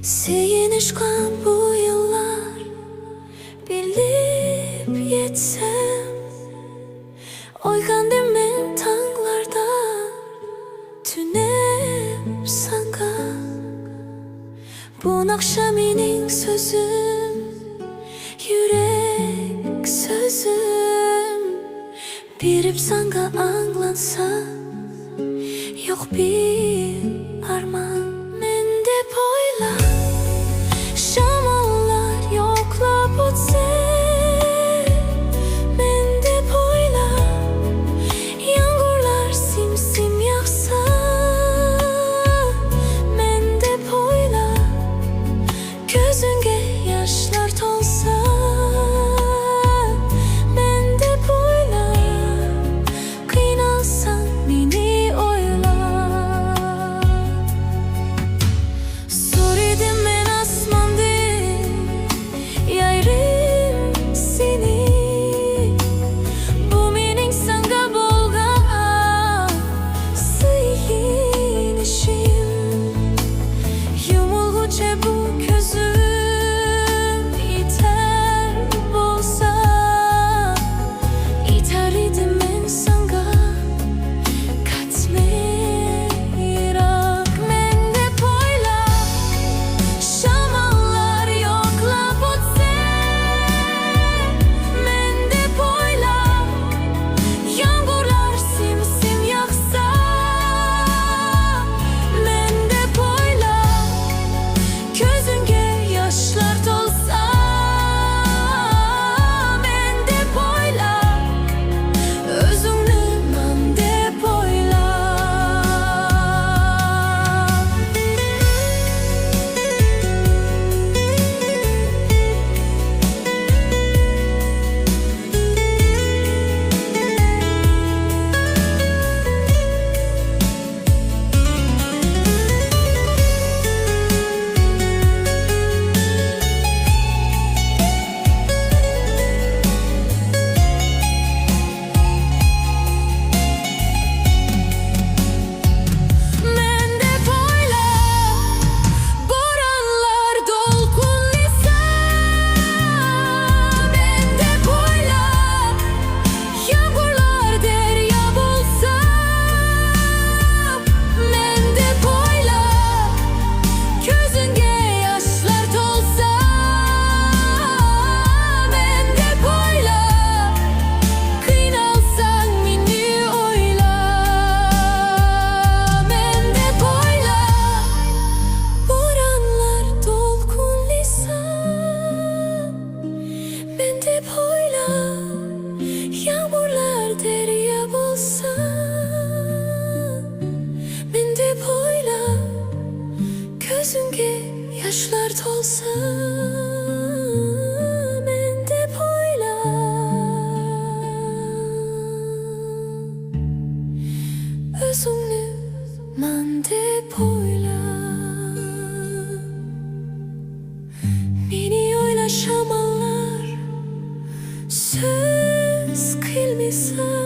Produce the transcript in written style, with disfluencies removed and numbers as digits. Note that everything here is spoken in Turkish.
Seyinişkan bu yıllar bilip yetsem, oygandım men tanglarda tünem sanga. Bu nakşa mening sözüm, yürek sözüm, birip sanga anglansa, yok bir arman mende poyla. Şamallar yoklap otse, mende poyla. Yağmurlar simsim yağsa, mende poyla. Gözünge yaşlar tolsa, mende poyla. Kıynalsan meni oyla. Soruydum men asmanda, yayrım seni. Bu mening sanga bolgan sıyinişim. Yumulgucha bu közüm iter bolsa, iter idim men sanga katme yirak. Mende poyla, şamallar yoklap otse, mende poyla. Yağmurlar simsim yağsa, mende poyla. Gözünge yaşlar tolsa, mende poyla. Özüngni mende poyla. Mende poyla, boranlar dolkunlisa. Mende poyla, yağmurlar derya bolsa. Mende poyla, gözünge yaşlar tolsa. Mende poyla, kıynalsan meni oyla. Mende poyla, boranlar dolkunlisa. Mende poyla, yağmurlar derya bolsa. Mende poyla, gözünge yaşlar tolsa. Mende poyla, özüngni mende poyla. Meni oyla şamallar söz kılmasa.